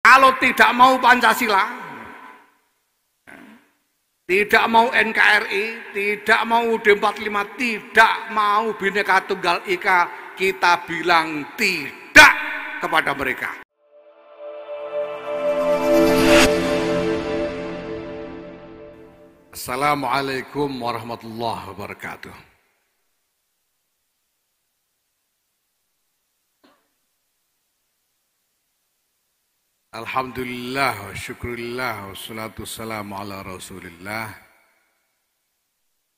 Kalau tidak mau Pancasila, tidak mau NKRI, tidak mau UUD 45, tidak mau Bhinneka Tunggal Ika, kita bilang tidak kepada mereka. Assalamualaikum warahmatullahi wabarakatuh. Alhamdulillah wa syukurillah wa salatu wassalamu ala rasulillah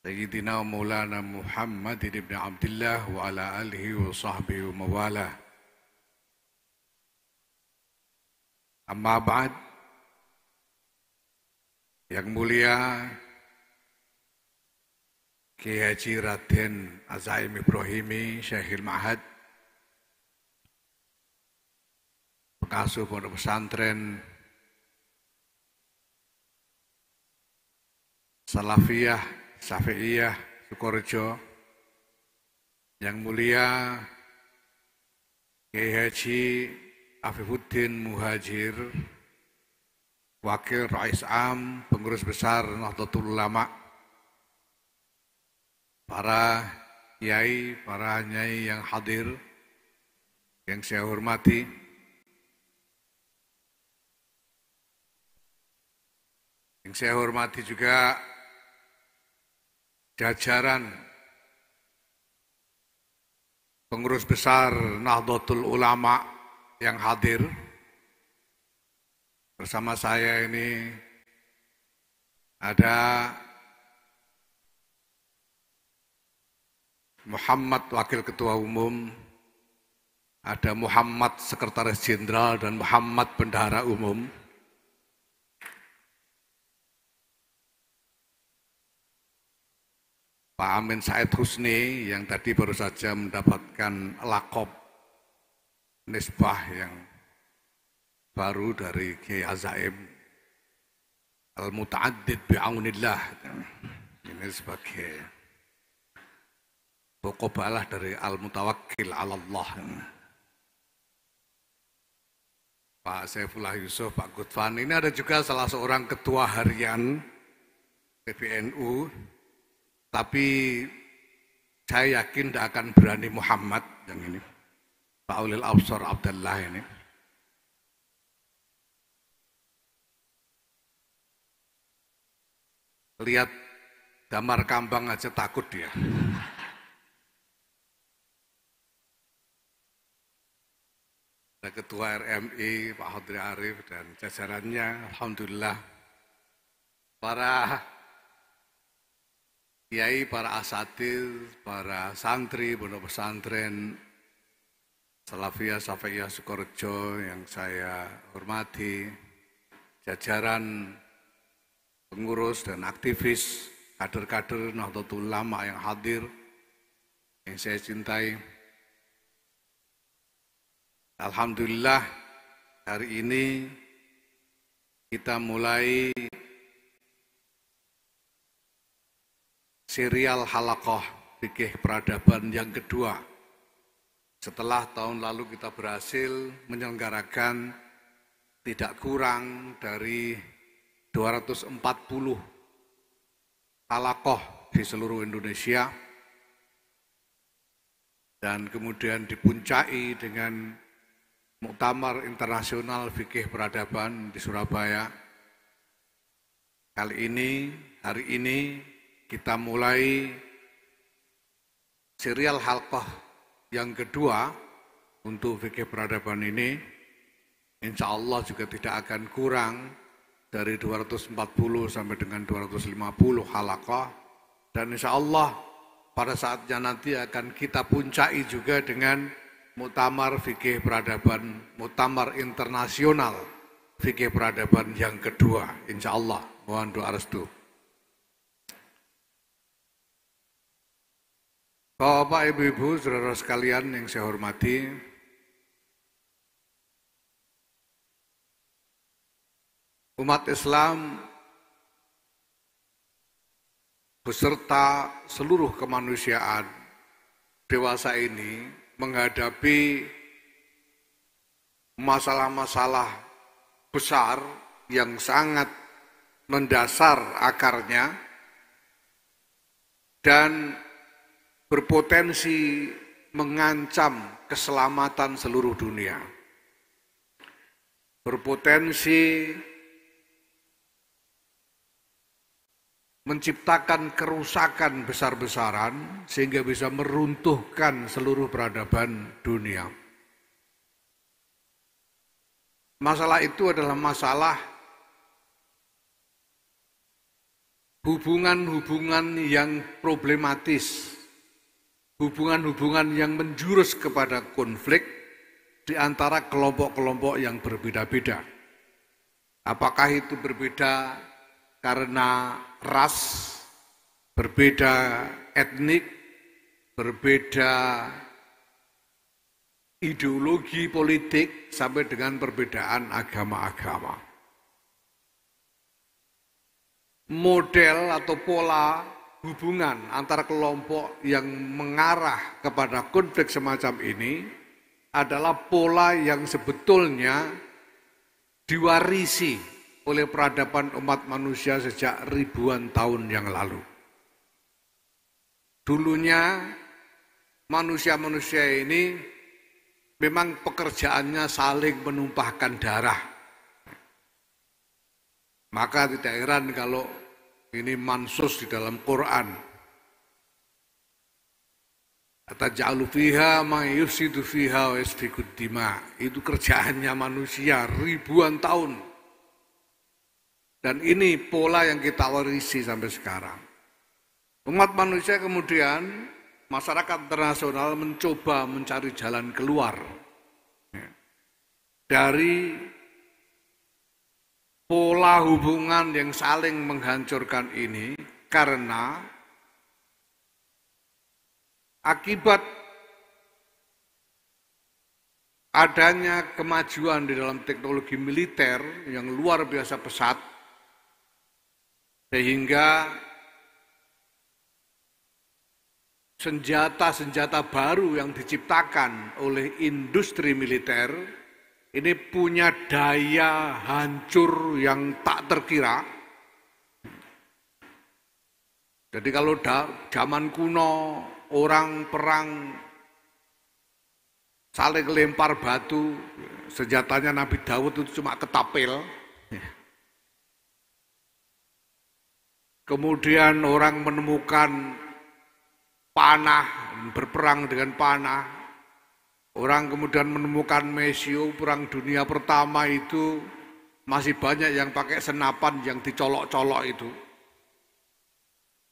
Sayyidina Maulana Muhammad ibn Abdullah wa ala alihi wa sahbihi wa mawala. Amma ba'd. Yang mulia Kiai Haji Raden Azaim Ibrahimi Syekhil Ma'had, pengasuh pondok pesantren Salafiyah Syafi'iyah Sukorejo, yang mulia Kiai Haji Afifuddin Muhajir, Wakil Rais Am Pengurus Besar Nahdlatul Ulama, para kiai, para nyai yang hadir, yang saya hormati, juga jajaran pengurus besar Nahdlatul Ulama yang hadir. Bersama saya ini ada Muhammad Wakil Ketua Umum, ada Muhammad Sekretaris Jenderal, dan Muhammad Bendahara Umum. Pak Amin Said Husni yang tadi baru saja mendapatkan lakop nisbah yang baru dari Kiai Azaim Al-Muta'addid bi'aunillah. Ini sebagai muqabalah dari Al-Mutawakkil 'ala Allah. Pak Saifullah Yusuf, Pak Gutfan, ini ada juga salah seorang ketua harian PBNU, tapi saya yakin tidak akan berani Muhammad yang ini, Pak Ulil Absar Abdullah ini. Lihat Damar Kambang aja takut dia. Ada Ketua RMI Pak Hodri Arif dan jajarannya, alhamdulillah. Para kiai, para asatidz, para santri pondok pesantren Salafiyah Syafi'iyah Sukorejo yang saya hormati, jajaran pengurus dan aktivis, kader-kader Nahdlatul Ulama yang hadir, yang saya cintai. Alhamdulillah, hari ini kita mulai serial halaqah fikih peradaban yang kedua. Setelah tahun lalu kita berhasil menyelenggarakan tidak kurang dari 240 halaqah di seluruh Indonesia, dan kemudian dipuncai dengan Muktamar Internasional Fikih Peradaban di Surabaya. Hari ini kita mulai serial halaqah yang kedua untuk fikih peradaban ini. Insya Allah juga tidak akan kurang dari 240 sampai dengan 250 halaqah, dan insya Allah pada saatnya nanti akan kita puncai juga dengan Muktamar Fikih Peradaban, Muktamar Internasional Fikih Peradaban yang kedua, insya Allah. Mohon doa restu. Bapak, Ibu-ibu, saudara sekalian yang saya hormati, umat Islam beserta seluruh kemanusiaan dewasa ini menghadapi masalah-masalah besar yang sangat mendasar akarnya dan berpotensi mengancam keselamatan seluruh dunia. Berpotensi menciptakan kerusakan besar-besaran sehingga bisa meruntuhkan seluruh peradaban dunia. Masalah itu adalah masalah hubungan-hubungan yang problematis, hubungan-hubungan yang menjurus kepada konflik di antara kelompok-kelompok yang berbeda-beda. Apakah itu berbeda karena ras, berbeda etnik, berbeda ideologi politik, sampai dengan perbedaan agama-agama. Model atau pola hubungan antara kelompok yang mengarah kepada konflik semacam ini adalah pola yang sebetulnya diwarisi oleh peradaban umat manusia sejak ribuan tahun yang lalu. Dulunya manusia-manusia ini memang pekerjaannya saling menumpahkan darah. Maka tidak heran kalau ini mansus di dalam Quran. Ataj'alu fiha ma yufsidu fiha wa yasfikud dima. Itu kerjaannya manusia ribuan tahun. Dan ini pola yang kita warisi sampai sekarang. Umat manusia kemudian, masyarakat internasional mencoba mencari jalan keluar dari pola hubungan yang saling menghancurkan ini, karena akibat adanya kemajuan di dalam teknologi militer yang luar biasa pesat, sehingga senjata-senjata baru yang diciptakan oleh industri militer ini punya daya hancur yang tak terkira. Jadi kalau zaman kuno orang perang saling lempar batu, senjatanya Nabi Daud itu cuma ketapel. Kemudian orang menemukan panah, berperang dengan panah. Orang kemudian menemukan mesio, perang dunia pertama itu masih banyak yang pakai senapan yang dicolok-colok itu.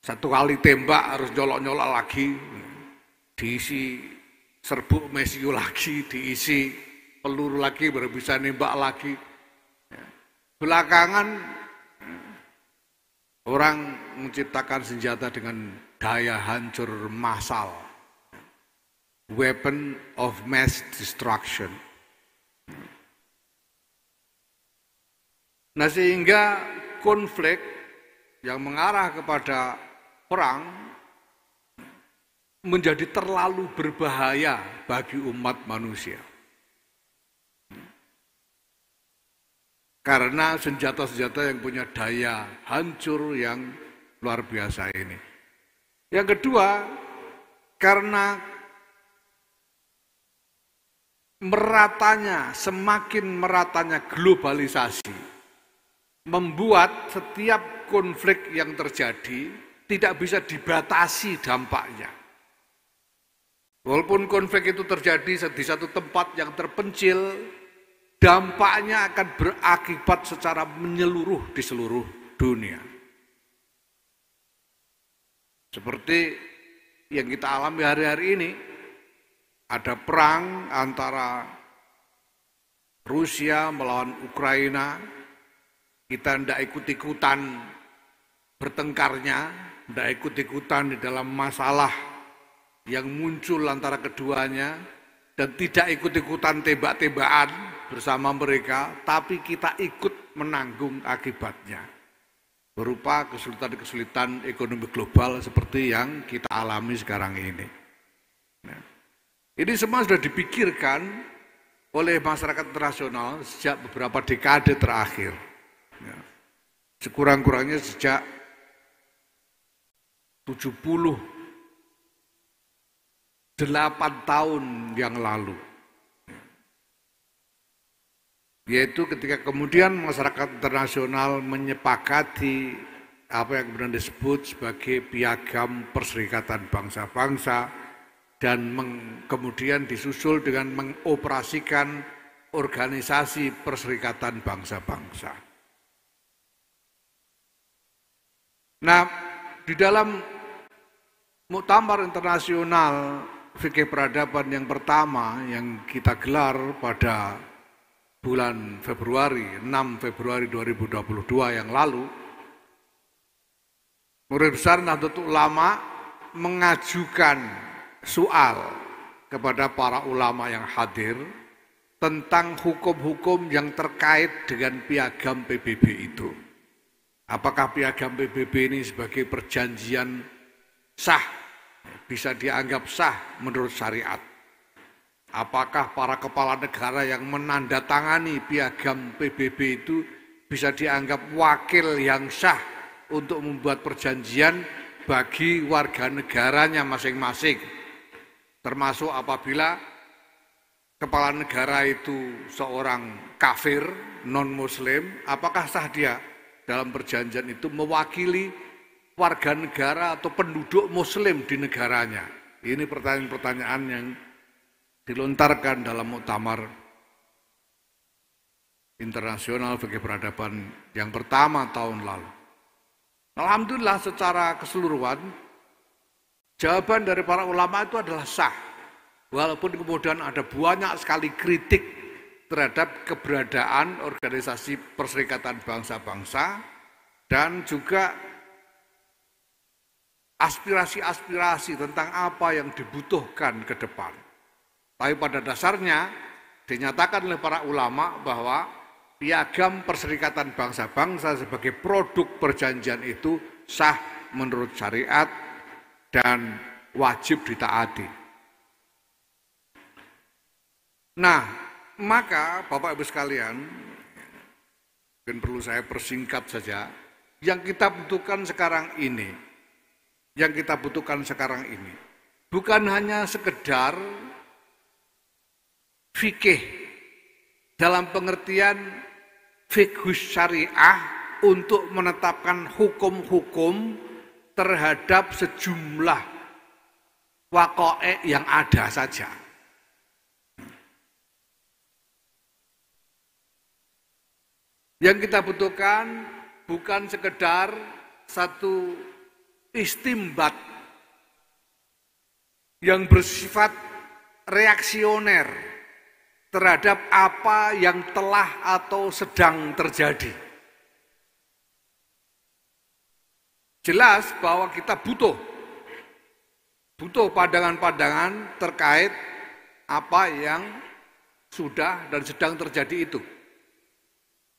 Satu kali tembak harus nyolok-nyolok lagi, diisi serbuk mesio lagi, diisi peluru lagi, baru bisa nembak lagi. Belakangan orang menciptakan senjata dengan daya hancur massal. Weapon of mass destruction. Nah, sehingga konflik yang mengarah kepada perang menjadi terlalu berbahaya bagi umat manusia. Karena senjata-senjata yang punya daya hancur yang luar biasa ini. Yang kedua, karena semakin meratanya globalisasi membuat setiap konflik yang terjadi tidak bisa dibatasi dampaknya. Walaupun konflik itu terjadi di satu tempat yang terpencil, dampaknya akan berakibat secara menyeluruh di seluruh dunia. Seperti yang kita alami hari-hari ini, ada perang antara Rusia melawan Ukraina, kita tidak ikut-ikutan bertengkarnya, tidak ikut-ikutan di dalam masalah yang muncul antara keduanya, dan tidak ikut-ikutan tembak-tembakan bersama mereka, tapi kita ikut menanggung akibatnya, berupa kesulitan-kesulitan ekonomi global seperti yang kita alami sekarang ini. Nah, ini semua sudah dipikirkan oleh masyarakat internasional sejak beberapa dekade terakhir. Ya. Sekurang-kurangnya sejak 78 tahun yang lalu. Yaitu ketika kemudian masyarakat internasional menyepakati apa yang kemudian disebut sebagai Piagam Perserikatan Bangsa-Bangsa dan kemudian disusul dengan mengoperasikan Organisasi Perserikatan Bangsa-Bangsa. Nah, di dalam Muktamar Internasional Fikih Peradaban yang pertama yang kita gelar pada bulan Februari, 6 Februari 2022 yang lalu, Murid Besar Nahdlatul Ulama mengajukan soal kepada para ulama yang hadir tentang hukum-hukum yang terkait dengan piagam PBB itu. Apakah piagam PBB ini sebagai perjanjian sah, bisa dianggap sah menurut syariat? Apakah para kepala negara yang menandatangani piagam PBB itu bisa dianggap wakil yang sah untuk membuat perjanjian bagi warga negaranya masing-masing? Termasuk apabila kepala negara itu seorang kafir, non-muslim, apakah sah dia dalam perjanjian itu mewakili warga negara atau penduduk muslim di negaranya? Ini pertanyaan-pertanyaan yang dilontarkan dalam Muktamar Internasional Fikih Peradaban yang pertama tahun lalu. Alhamdulillah secara keseluruhan jawaban dari para ulama itu adalah sah. Walaupun kemudian ada banyak sekali kritik terhadap keberadaan Organisasi Perserikatan Bangsa-Bangsa dan juga aspirasi-aspirasi tentang apa yang dibutuhkan ke depan. Tapi pada dasarnya dinyatakan oleh para ulama bahwa Piagam Perserikatan Bangsa-Bangsa sebagai produk perjanjian itu sah menurut syariat dan wajib ditaati. Nah, maka Bapak Ibu sekalian, mungkin perlu saya persingkat saja, yang kita butuhkan sekarang ini, bukan hanya sekedar fikih dalam pengertian fiqhus syariah untuk menetapkan hukum-hukum terhadap sejumlah waqa'i yang ada saja. Yang kita butuhkan bukan sekedar satu istimbat yang bersifat reaksioner terhadap apa yang telah atau sedang terjadi. Jelas bahwa kita butuh pandangan-pandangan terkait apa yang sudah dan sedang terjadi itu.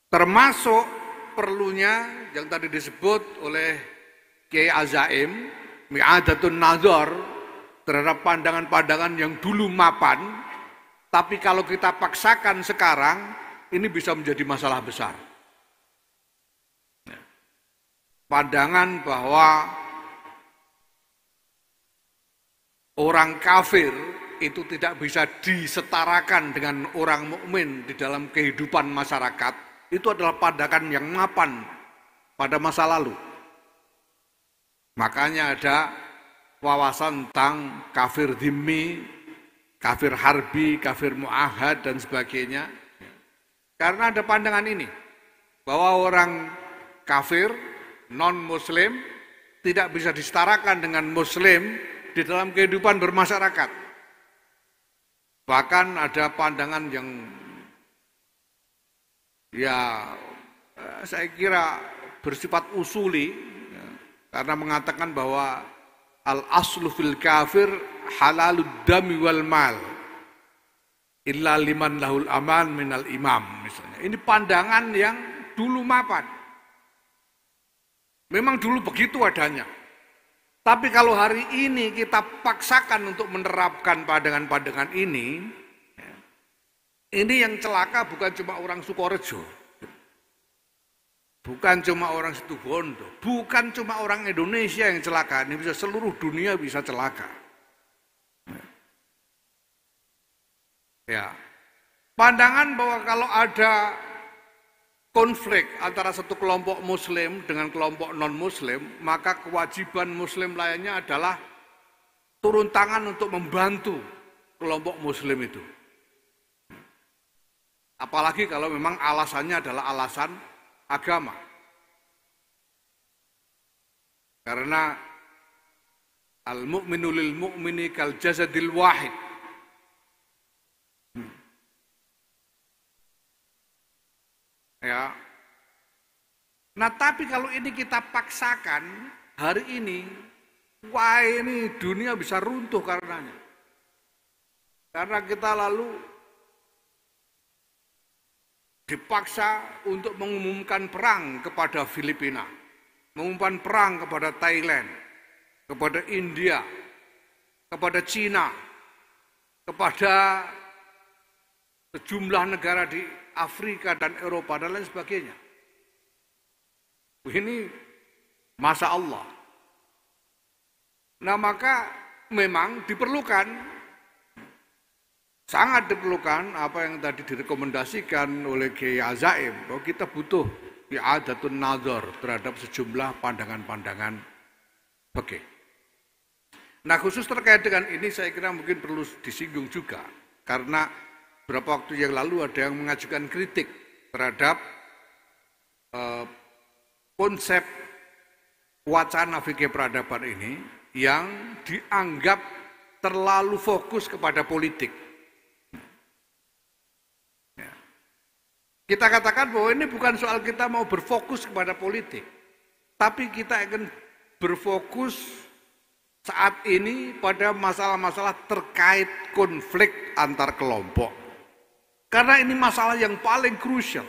Termasuk perlunya yang tadi disebut oleh Kiai Azaim, mi'adatun nazar terhadap pandangan-pandangan yang dulu mapan. Tapi kalau kita paksakan sekarang, ini bisa menjadi masalah besar. Pandangan bahwa orang kafir itu tidak bisa disetarakan dengan orang mukmin di dalam kehidupan masyarakat, itu adalah pandangan yang mapan pada masa lalu. Makanya ada wawasan tentang kafir dhimmi, kafir harbi, kafir mu'ahad dan sebagainya. Karena ada pandangan ini, bahwa orang kafir, non-muslim, tidak bisa disetarakan dengan muslim di dalam kehidupan bermasyarakat. Bahkan ada pandangan yang saya kira bersifat usuli, karena mengatakan bahwa al-aslu fil kafir halalud dami wal mal illa liman lahul aman minal imam misalnya. Ini pandangan yang dulu mapan. Memang dulu begitu adanya. Tapi kalau hari ini kita paksakan untuk menerapkan pandangan-pandangan ini, Ini yang celaka bukan cuma orang Sukorejo, bukan cuma orang Situbondo, bukan cuma orang Indonesia yang celaka, ini bisa seluruh dunia bisa celaka. Ya, pandangan bahwa kalau ada konflik antara satu kelompok Muslim dengan kelompok non-Muslim, maka kewajiban Muslim lainnya adalah turun tangan untuk membantu kelompok Muslim itu. Apalagi kalau memang alasannya adalah alasan agama. Karena al-mu'minu lil mu'mini kal jasadil wahid. Ya. Nah, tapi kalau ini kita paksakan hari ini, wah ini dunia bisa runtuh karenanya. Karena kita lalu dipaksa untuk mengumumkan perang kepada Filipina, mengumumkan perang kepada Thailand, kepada India, kepada Cina, kepada sejumlah negara di Afrika dan Eropa dan lain sebagainya. Ini masa Allah. Nah, maka memang diperlukan, sangat diperlukan apa yang tadi direkomendasikan oleh Kiai Azaim, bahwa kita butuh i'adatun nazar terhadap sejumlah pandangan-pandangan fikih. Nah, khusus terkait dengan ini saya kira mungkin perlu disinggung juga, karena beberapa waktu yang lalu ada yang mengajukan kritik terhadap konsep wacana fikih peradaban ini yang dianggap terlalu fokus kepada politik. Kita katakan bahwa ini bukan soal kita mau berfokus kepada politik, tapi kita akan berfokus saat ini pada masalah-masalah terkait konflik antar kelompok. Karena ini masalah yang paling krusial.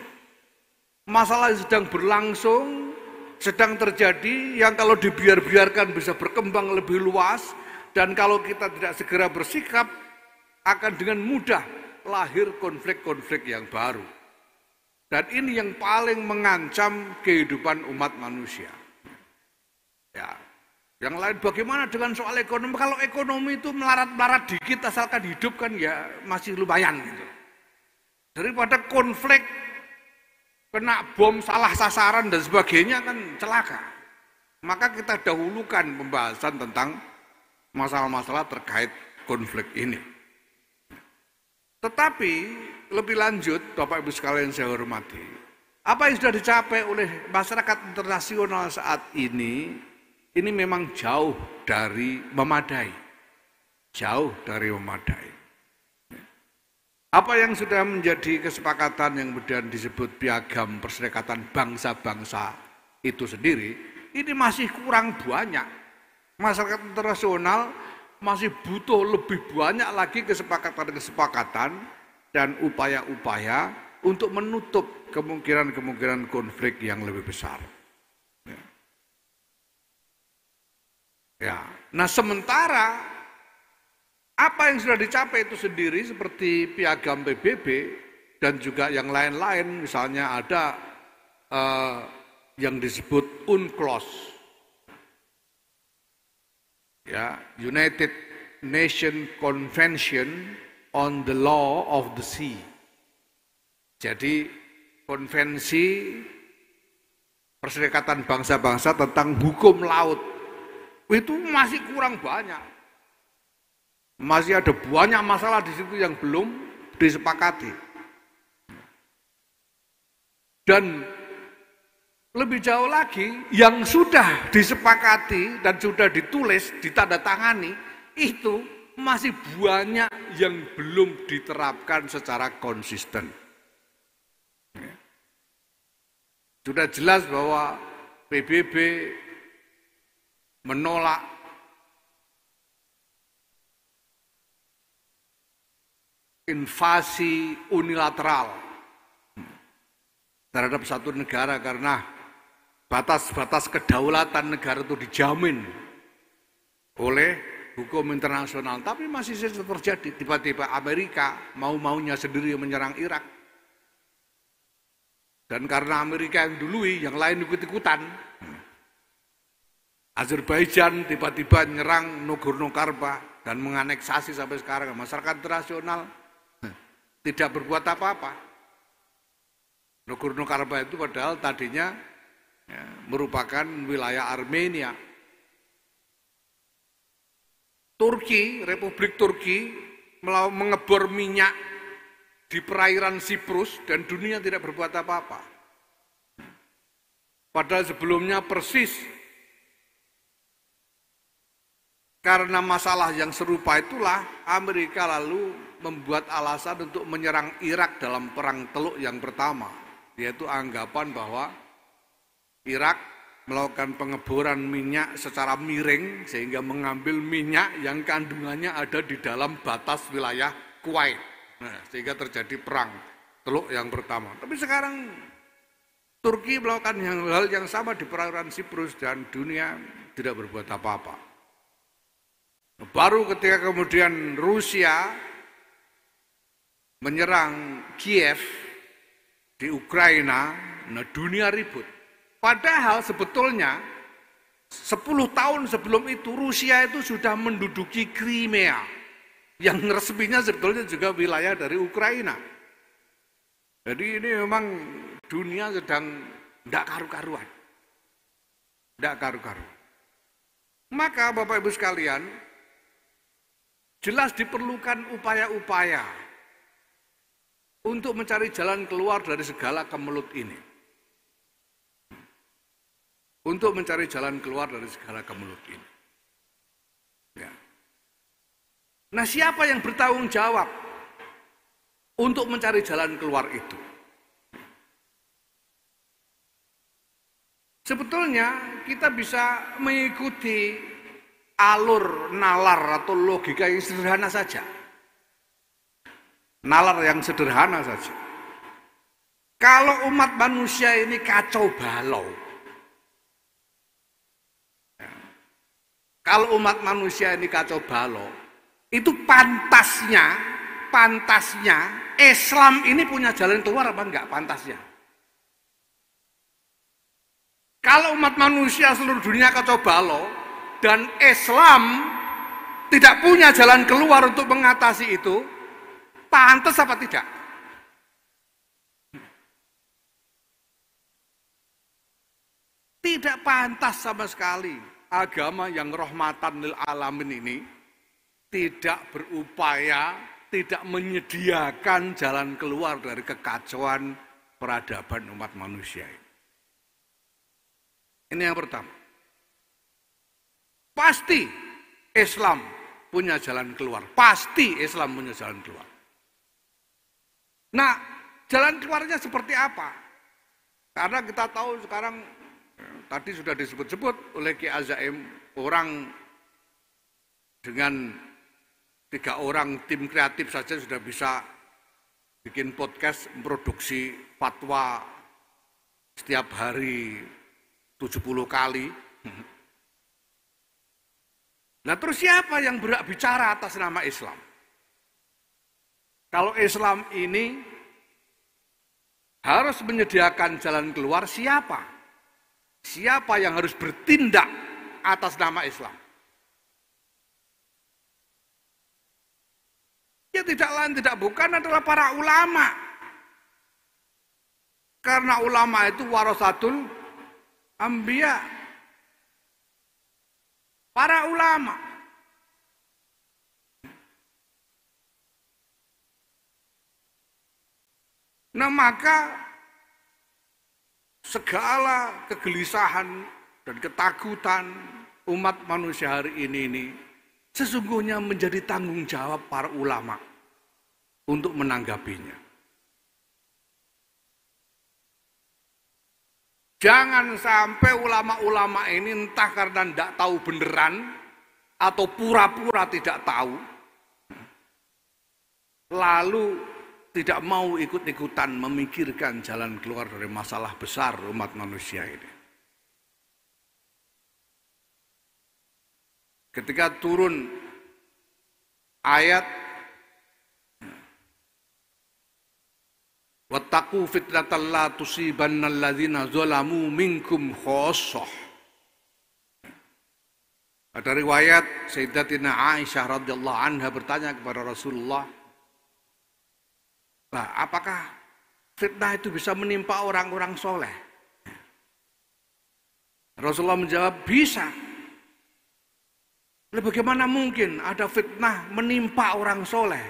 Masalah yang sedang berlangsung, sedang terjadi, yang kalau dibiarkan bisa berkembang lebih luas, dan kalau kita tidak segera bersikap, akan dengan mudah lahir konflik-konflik yang baru. Dan ini yang paling mengancam kehidupan umat manusia. Ya, yang lain bagaimana dengan soal ekonomi? Kalau ekonomi itu melarat-melarat dikit asalkan hidup kan ya masih lumayan gitu. Daripada konflik, kena bom salah sasaran dan sebagainya kan celaka. Maka kita dahulukan pembahasan tentang masalah-masalah terkait konflik ini. Tetapi lebih lanjut, Bapak Ibu sekalian saya hormati, apa yang sudah dicapai oleh masyarakat internasional saat ini memang jauh dari memadai. Jauh dari memadai. Apa yang sudah menjadi kesepakatan yang kemudian disebut piagam perserikatan bangsa-bangsa itu sendiri, ini masih kurang banyak. Masyarakat internasional masih butuh lebih banyak lagi kesepakatan-kesepakatan dan upaya-upaya untuk menutup kemungkinan-kemungkinan konflik yang lebih besar. Ya. Nah, sementara apa yang sudah dicapai itu sendiri seperti piagam PBB dan juga yang lain-lain, misalnya ada yang disebut UNCLOS. Ya, United Nations Convention on the Law of the Sea. Jadi konvensi perserikatan bangsa-bangsa tentang hukum laut itu masih kurang banyak. Masih ada banyak masalah di situ yang belum disepakati. Dan lebih jauh lagi, yang sudah disepakati dan sudah ditulis, ditandatangani, itu masih banyak yang belum diterapkan secara konsisten. Sudah jelas bahwa PBB menolak invasi unilateral terhadap satu negara karena batas-batas kedaulatan negara itu dijamin oleh hukum internasional, tapi masih terjadi. Tiba-tiba Amerika mau-maunya sendiri menyerang Irak. Dan karena Amerika yang dului, yang lain ikut-ikutan. Azerbaijan tiba-tiba nyerang Nagorno-Karabakh dan menganeksasi sampai sekarang. Masyarakat internasional tidak berbuat apa-apa. Nagorno-Karabakh itu padahal tadinya merupakan wilayah Armenia. Turki, Republik Turki mengebor minyak di perairan Siprus dan dunia tidak berbuat apa-apa. Padahal sebelumnya persis karena masalah yang serupa itulah Amerika lalu membuat alasan untuk menyerang Irak dalam perang Teluk yang pertama, yaitu anggapan bahwa Irak melakukan pengeboran minyak secara miring sehingga mengambil minyak yang kandungannya ada di dalam batas wilayah Kuwait. Nah, sehingga terjadi perang Teluk yang pertama. Tapi sekarang Turki melakukan hal yang sama di perairan Siprus dan dunia tidak berbuat apa-apa. Baru ketika kemudian Rusia menyerang Kiev di Ukraina, nah dunia ribut. Padahal sebetulnya 10 tahun sebelum itu Rusia itu sudah menduduki Crimea, yang resminya sebetulnya juga wilayah dari Ukraina. Jadi ini memang dunia sedang tidak karu-karuan. Tidak karu-karuan. Maka Bapak Ibu sekalian, jelas diperlukan upaya-upaya untuk mencari jalan keluar dari segala kemelut ini. Untuk mencari jalan keluar dari segala kemelut ini. Ya. Nah, siapa yang bertanggung jawab untuk mencari jalan keluar itu? Sebetulnya kita bisa mengikuti alur nalar atau logika yang sederhana saja. Nalar yang sederhana saja. Kalau umat manusia ini kacau balau, kalau umat manusia ini kacau balau, itu pantasnya Islam ini punya jalan keluar apa enggak pantasnya? Kalau umat manusia seluruh dunia kacau balau dan Islam tidak punya jalan keluar untuk mengatasi itu, pantas apa tidak? Tidak pantas sama sekali. Agama yang rahmatan lil alamin ini tidak berupaya, tidak menyediakan jalan keluar dari kekacauan peradaban umat manusia ini. Ini yang pertama. Pasti Islam punya jalan keluar. Pasti Islam punya jalan keluar. Nah, jalan keluarnya seperti apa? Karena kita tahu sekarang, tadi sudah disebut-sebut oleh Ki Azaim, orang dengan 3 orang tim kreatif saja sudah bisa bikin podcast, memproduksi fatwa setiap hari 70 kali. Nah, terus siapa yang berhak bicara atas nama Islam? Kalau Islam ini harus menyediakan jalan keluar, siapa? Siapa yang harus bertindak atas nama Islam? Ya tidak lain tidak bukan adalah para ulama. Karena ulama itu warasatul anbiya. Para ulama. Nah, maka segala kegelisahan dan ketakutan umat manusia hari ini sesungguhnya menjadi tanggung jawab para ulama untuk menanggapinya. Jangan sampai ulama-ulama ini entah karena tidak tahu beneran atau pura-pura tidak tahu, lalu tidak mau ikut-ikutan memikirkan jalan keluar dari masalah besar umat manusia ini. Ketika turun ayat wattaqu fitnatan la tusibannal ladzina zalamu minkum khassah. Ada riwayat Sayyidatina Aisyah radhiyallahu anha bertanya kepada Rasulullah, "Lah, apakah fitnah itu bisa menimpa orang-orang soleh?" Rasulullah menjawab, "Bisa." Lalu bagaimana mungkin ada fitnah menimpa orang soleh?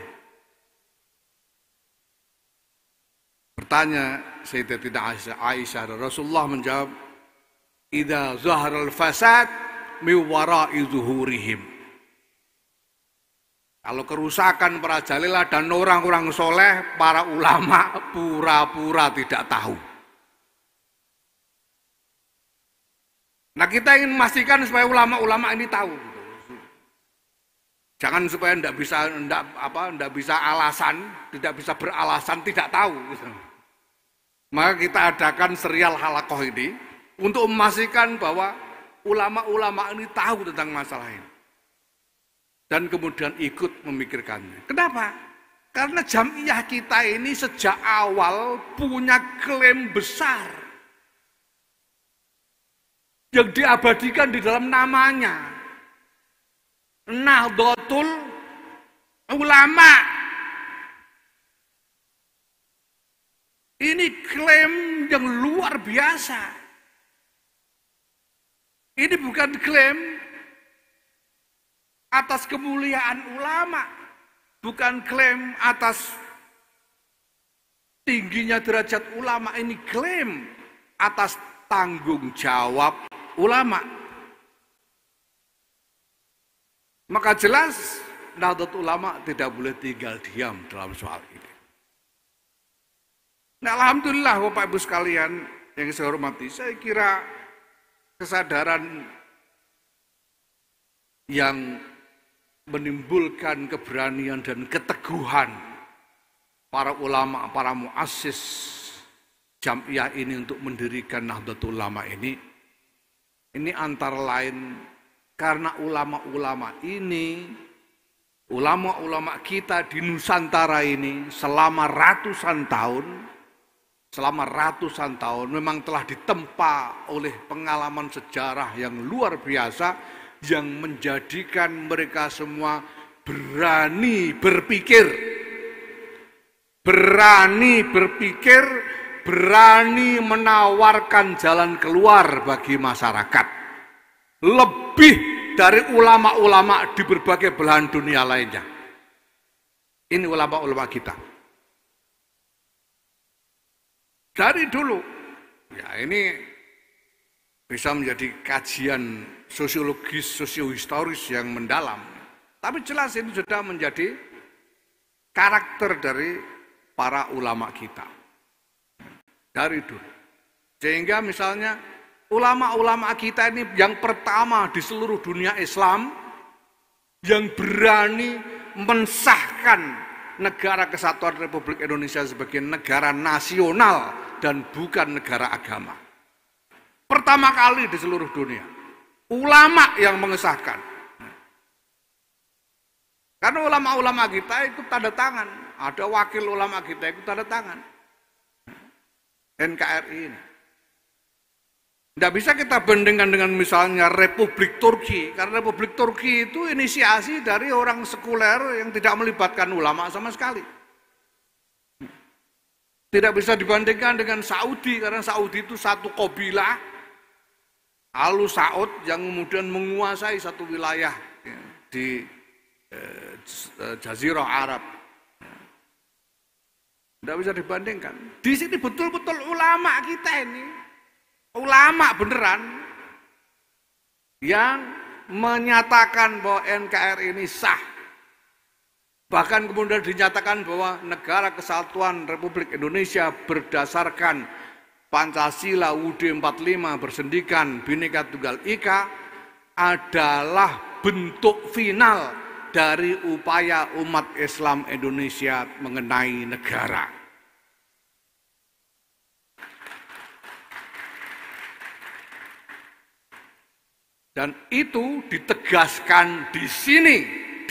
Bertanya Sayyidatina Aisyah, Rasulullah menjawab, "Idza zaharal fasad min wara'i zuhurihim." Kalau kerusakan merajalela dan orang-orang soleh, para ulama pura-pura tidak tahu. Nah, kita ingin memastikan supaya ulama-ulama ini tahu. Jangan supaya tidak bisa alasan, tidak bisa beralasan tidak tahu. Maka kita adakan serial halaqah ini untuk memastikan bahwa ulama-ulama ini tahu tentang masalah ini. Dan kemudian ikut memikirkannya. Kenapa? Karena jamiah kita ini sejak awal punya klaim besar yang diabadikan di dalam namanya. Nahdlatul Ulama. Ini klaim yang luar biasa. Ini bukan klaim atas kemuliaan ulama, bukan klaim atas tingginya derajat ulama, ini klaim atas tanggung jawab ulama. Maka jelas Nahdlatul Ulama tidak boleh tinggal diam dalam soal ini. Nah, alhamdulillah Bapak Ibu sekalian yang saya hormati, saya kira kesadaran yang menimbulkan keberanian dan keteguhan para ulama, para muassis jamiah ini untuk mendirikan Nahdlatul Ulama ini antara lain karena ulama-ulama ini, ulama-ulama kita di Nusantara ini selama ratusan tahun memang telah ditempa oleh pengalaman sejarah yang luar biasa yang menjadikan mereka semua berani berpikir, berani menawarkan jalan keluar bagi masyarakat. Lebih dari ulama-ulama di berbagai belahan dunia lainnya. Ini ulama-ulama kita. Dari dulu, ya ini bisa menjadi kajian sosiologis, sosiohistoris yang mendalam. Tapi jelas ini sudah menjadi karakter dari para ulama kita. Dari dulu. Sehingga misalnya ulama-ulama kita ini yang pertama di seluruh dunia Islam yang berani mensahkan negara Kesatuan Republik Indonesia sebagai negara nasional dan bukan negara agama. Pertama kali di seluruh dunia, ulama yang mengesahkan. Karena ulama-ulama kita ikut tanda tangan, ada wakil ulama kita ikut tanda tangan. NKRI ini. Tidak bisa kita bandingkan dengan misalnya Republik Turki, karena Republik Turki itu inisiasi dari orang sekuler yang tidak melibatkan ulama sama sekali. Tidak bisa dibandingkan dengan Saudi, karena Saudi itu satu kabilah, Alu Saud yang kemudian menguasai satu wilayah di Jazirah Arab. Tidak bisa dibandingkan. Di sini betul-betul ulama kita ini, ulama beneran yang menyatakan bahwa NKRI ini sah. Bahkan kemudian dinyatakan bahwa negara kesatuan Republik Indonesia berdasarkan Pancasila UUD 45 bersendikan Bhinneka Tunggal Ika adalah bentuk final dari upaya umat Islam Indonesia mengenai negara. Dan itu ditegaskan di sini,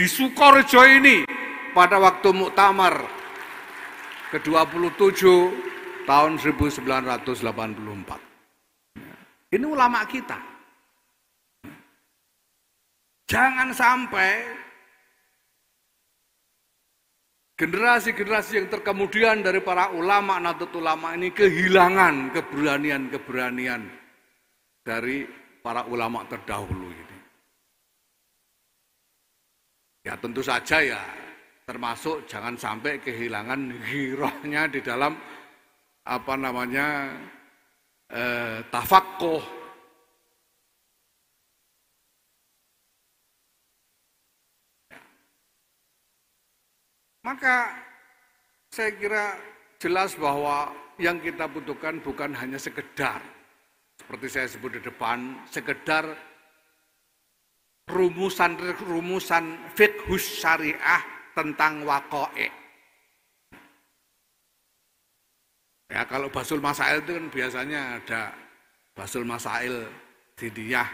di Sukorejo ini pada waktu muktamar ke-27 tahun 1984. Ini ulama kita. Jangan sampai generasi-generasi yang terkemudian dari para ulama, Nahdlatul Ulama ini kehilangan keberanian-keberanian dari para ulama terdahulu ini. Ya tentu saja ya, termasuk jangan sampai kehilangan ghirahnya di dalam tafaqquh. Maka saya kira jelas bahwa yang kita butuhkan bukan hanya sekedar, seperti saya sebut di depan, sekedar rumusan fiqhus syariah tentang waqa'i'. Ya kalau basul masail itu kan biasanya ada basul masail didiyah,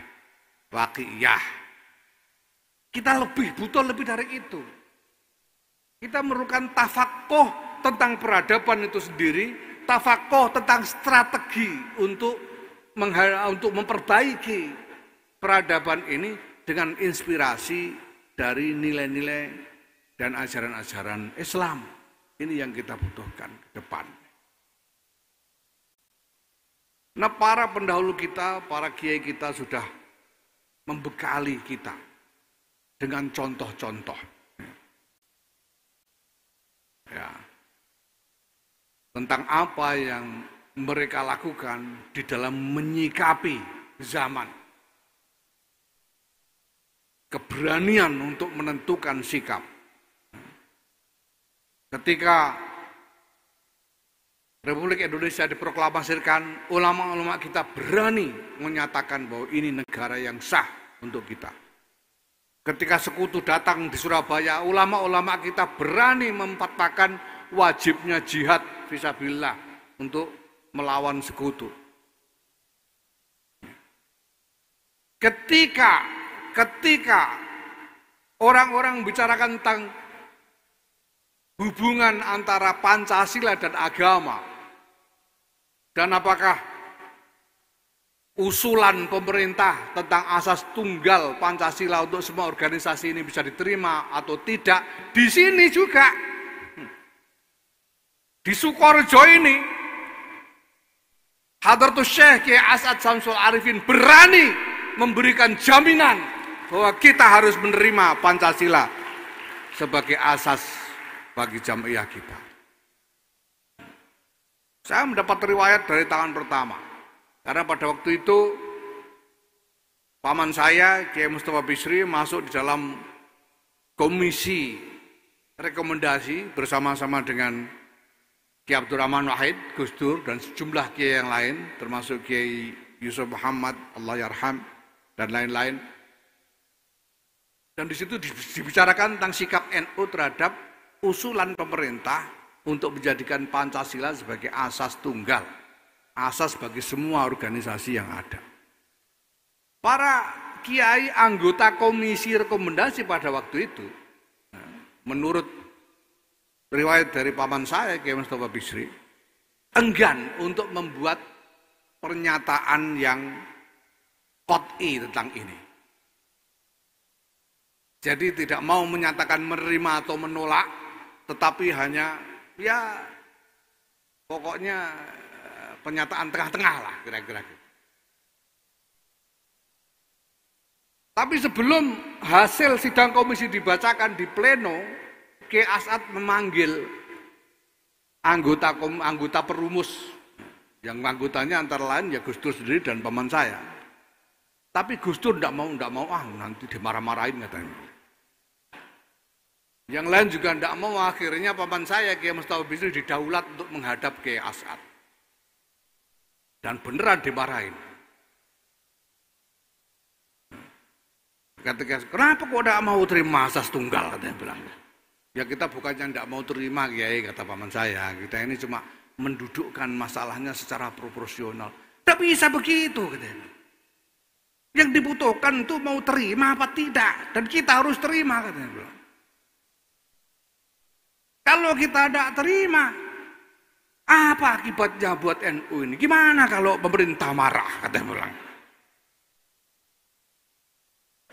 waqi'iyah. Kita butuh lebih dari itu. Kita memerlukan tafaqquh tentang peradaban itu sendiri, tafaqquh tentang strategi untuk memperbaiki peradaban ini dengan inspirasi dari nilai-nilai dan ajaran-ajaran Islam. Ini yang kita butuhkan ke depan. Nah, para pendahulu kita, para kiai kita sudah membekali kita dengan contoh-contoh. Ya, tentang apa yang mereka lakukan di dalam menyikapi zaman. Keberanian untuk menentukan sikap. Ketika Republik Indonesia diproklamasikan, ulama-ulama kita berani menyatakan bahwa ini negara yang sah untuk kita. Ketika sekutu datang di Surabaya, ulama-ulama kita berani memfatwakan wajibnya jihad fisabilillah untuk melawan sekutu. Ketika orang-orang membicarakan tentang hubungan antara Pancasila dan agama, dan apakah usulan pemerintah tentang asas tunggal Pancasila untuk semua organisasi ini bisa diterima atau tidak, di sini juga, di Sukorejo ini, Hadratus Syekh Kiai As'ad Syamsul Arifin berani memberikan jaminan bahwa kita harus menerima Pancasila sebagai asas bagi jamiah kita. Saya mendapat riwayat dari tangan pertama. Karena pada waktu itu paman saya, Kiai Mustafa Bisri, masuk di dalam komisi rekomendasi bersama-sama dengan Kiai Abdurrahman Wahid, Gus Dur, dan sejumlah kiai yang lain, termasuk Kiai Yusuf Muhammad, Allah yarham, dan lain-lain. Dan di situ dibicarakan tentang sikap NU terhadap usulan pemerintah untuk menjadikan Pancasila sebagai asas tunggal, asas bagi semua organisasi yang ada. Para kiai anggota komisi rekomendasi pada waktu itu, menurut riwayat dari paman saya, Kiai Mustafa Bisri, enggan untuk membuat pernyataan yang qat'i tentang ini. Jadi tidak mau menyatakan menerima atau menolak, tetapi hanya ya pokoknya pernyataan tengah-tengah lah kira-kira. Tapi sebelum hasil sidang komisi dibacakan di pleno, Kiai As'ad memanggil anggota perumus, yang anggotanya antara lain ya Gus Dur sendiri dan paman saya. Tapi Gus Dur tidak mau, nanti dimarah-marahin katanya. Yang lain juga tidak mau, akhirnya paman saya Kiai Mustafa Bisri didaulat untuk menghadap Kiai As'ad. Dan beneran dimarahin. Ketika, kenapa kok tidak mau terima asas tunggal, katanya bilang. Ya kita bukannya tidak mau terima Kiai, kata paman saya. Kita ini cuma mendudukkan masalahnya secara proporsional. Tidak bisa begitu, katanya. Yang dibutuhkan itu mau terima apa tidak. Dan kita harus terima, katanya bilang. Kalau kita tidak terima, apa akibatnya buat NU ini? Gimana kalau pemerintah marah? Kata bilang.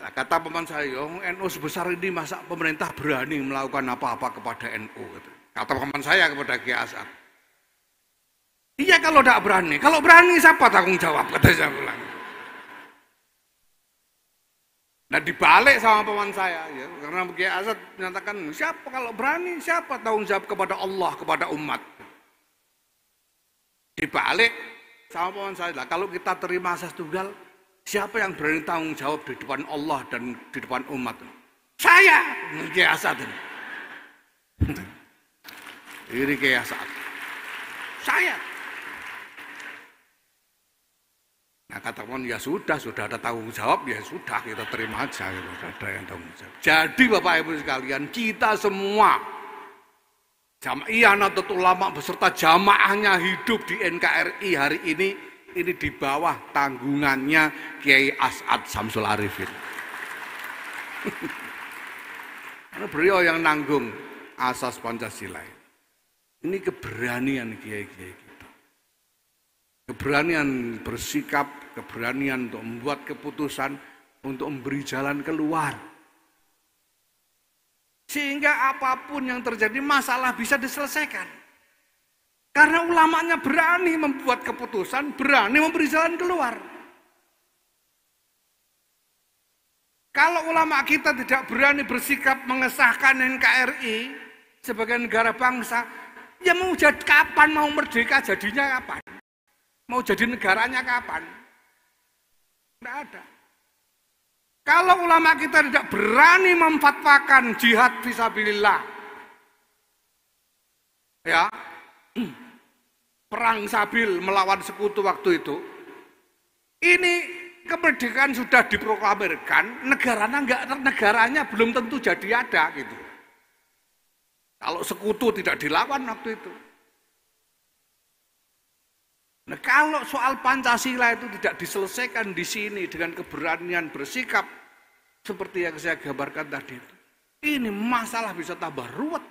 Nah, kata paman saya, NU sebesar ini masa pemerintah berani melakukan apa-apa kepada NU? Kata paman saya kepada Kiai As'ad. Iya kalau tidak berani. Kalau berani siapa tanggung jawab? Kata saya bilang. Nah dibalik sama paman saya, ya, karena Kiai As'ad menyatakan siapa kalau berani, siapa tanggung jawab kepada Allah, kepada umat. Dibalik sama paman saya, lah, kalau kita terima asas tunggal, siapa yang berani tanggung jawab di depan Allah dan di depan umat? Saya, Kiai As'ad. Ini Kiai As'ad. Saya. Nah kata paman, ya sudah ada tanggung jawab, ya sudah kita terima aja, gitu. Ada yang tanggung jawab. Jadi Bapak Ibu sekalian, kita semua Jamaah Nahdlatul Ulama beserta jamaahnya hidup di NKRI hari ini di bawah tanggungannya Kiai As'ad Syamsul Arifin. Karena beliau yang nanggung asas Pancasila. Ini keberanian kiai-kiai kita. Keberanian bersikap, keberanian untuk membuat keputusan, untuk memberi jalan keluar. Sehingga apapun yang terjadi masalah bisa diselesaikan. Karena ulamanya berani membuat keputusan, berani memberi jalan keluar. Kalau ulama kita tidak berani bersikap mengesahkan NKRI sebagai negara bangsa, ya mau jadi kapan, mau merdeka jadinya kapan? Mau jadi negaranya kapan? Tidak ada. Kalau ulama kita tidak berani memfatwakan jihad fisabilillah, ya, perang sabil melawan sekutu waktu itu, ini kemerdekaan sudah diproklamirkan, negaranya belum tentu jadi ada gitu. Kalau sekutu tidak dilawan waktu itu. Nah, kalau soal Pancasila itu tidak diselesaikan di sini dengan keberanian bersikap seperti yang saya gambarkan tadi itu, ini masalah bisa tambah ruwet.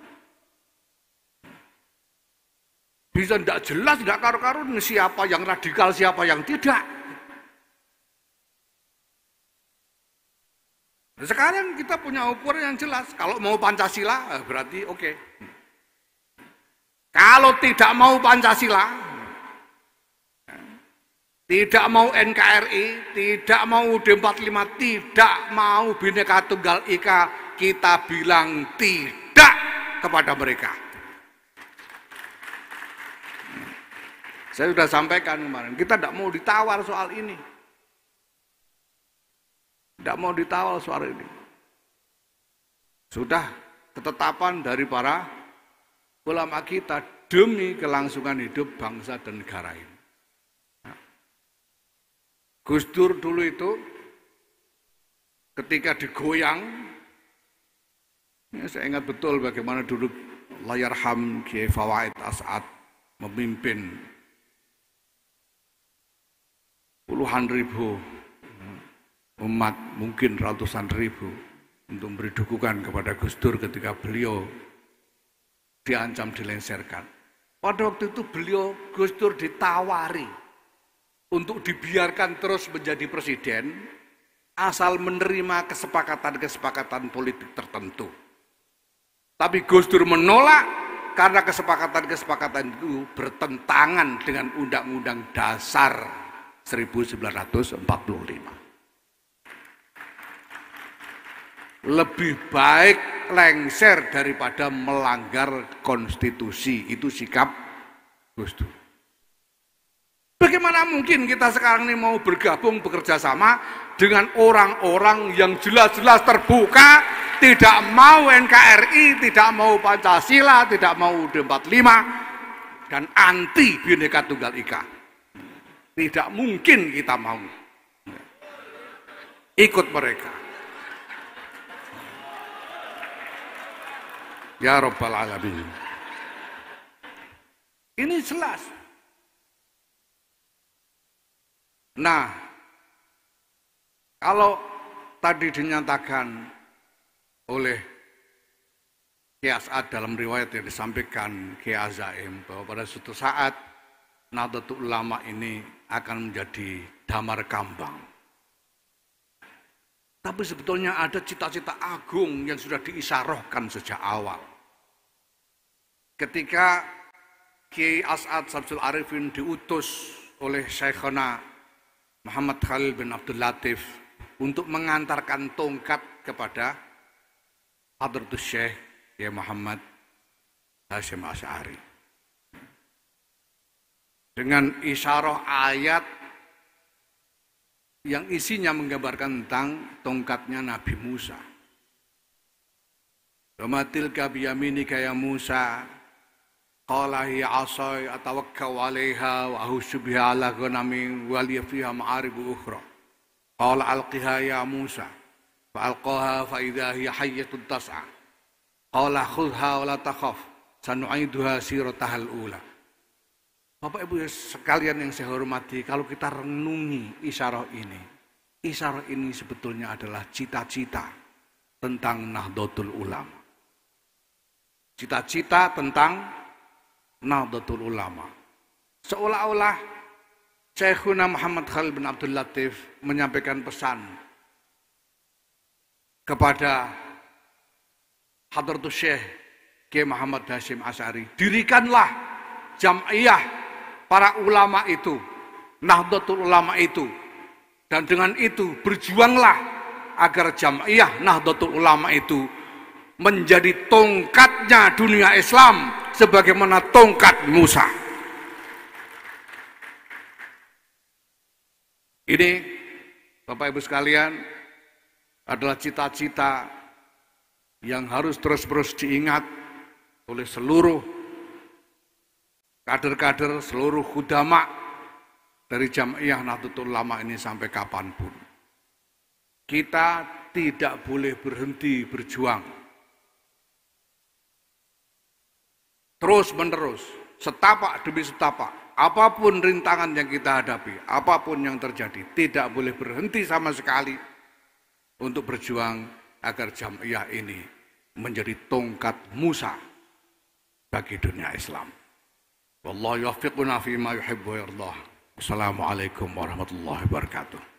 Bisa tidak jelas, tidak karu-karuan siapa yang radikal, siapa yang tidak. Nah, sekarang kita punya ukuran yang jelas. Kalau mau Pancasila berarti oke. Kalau tidak mau Pancasila, tidak mau NKRI, tidak mau UUD 45, tidak mau Bhinneka Tunggal Ika, kita bilang tidak kepada mereka. Saya sudah sampaikan kemarin, kita tidak mau ditawar soal ini. Tidak mau ditawar soal ini. Sudah ketetapan dari para ulama kita demi kelangsungan hidup bangsa dan negara ini. Gus Dur dulu itu ketika digoyang, ya saya ingat betul bagaimana dulu Allahyarham Kiai Fawaid As'ad memimpin puluhan ribu umat, mungkin ratusan ribu, untuk memberi dukungan kepada Gus Dur ketika beliau diancam dilengsarkan. Pada waktu itu Gus Dur ditawari untuk dibiarkan terus menjadi presiden asal menerima kesepakatan-kesepakatan politik tertentu. Tapi Gus Dur menolak karena kesepakatan-kesepakatan itu bertentangan dengan Undang-Undang Dasar 1945. Lebih baik lengser daripada melanggar konstitusi, itu sikap Gus Dur. Bagaimana mungkin kita sekarang ini mau bergabung bekerja sama dengan orang-orang yang jelas-jelas terbuka, tidak mau NKRI, tidak mau Pancasila, tidak mau UUD 45, dan anti Bhinneka Tunggal Ika. Tidak mungkin kita mau ikut mereka. Ya Rabbal Alamin. Ini jelas. Nah, kalau tadi dinyatakan oleh Kiai As'ad dalam riwayat yang disampaikan Kiai Azaim bahwa pada suatu saat Nahdlatul Ulama ini akan menjadi damar kambang. Tapi sebetulnya ada cita-cita agung yang sudah diisyarahkan sejak awal. Ketika Kiai As'ad Syamsul Arifin diutus oleh Syekhona Muhammad Khalil bin Abdul Latif untuk mengantarkan tongkat kepada Hadratus Syekh Kiai Muhammad Hasyim Asy'ari. Dengan isyarah ayat yang isinya menggambarkan tentang tongkatnya Nabi Musa. Wa tilka biyaminika ya Musa, qala hiya 'asai atawakkau 'alaiha wa ahussu biha 'ala ghanami wa li fiha ma'aribu ukhra. Qala alqiha ya Musa, fa alqaha fa idza hiya hayyatun tas'a. Qala khudhha wa la takhaf, sanu'iduha siratahal ula. Bapak Ibu sekalian yang saya hormati, kalau kita renungi isyarah ini sebetulnya adalah cita-cita tentang Nahdlatul Ulama. Cita-cita tentang Nahdlatul Ulama. Seolah-olah Syekhuna Muhammad Khalil bin Abdul Latif menyampaikan pesan kepada Hadratus Syekh Kiai Muhammad Hasyim Asy'ari, dirikanlah jam'iyah para ulama itu, Nahdlatul Ulama itu, dan dengan itu berjuanglah agar jam'iyah Nahdlatul Ulama itu menjadi tongkatnya dunia Islam sebagaimana tongkat Musa. Ini Bapak Ibu sekalian adalah cita-cita yang harus terus-menerus diingat oleh seluruh kader-kader, seluruh khudama dari Jam'iyah Nahdlatul Ulama ini sampai kapanpun. Kita tidak boleh berhenti berjuang. Terus-menerus, setapak demi setapak, apapun rintangan yang kita hadapi, apapun yang terjadi, tidak boleh berhenti sama sekali untuk berjuang agar Jam'iyah ini menjadi tongkat Musa bagi dunia Islam. Wallahu yawfiquna fi ma yuhibbu wa yardah. Wassalamualaikum warahmatullahi wabarakatuh.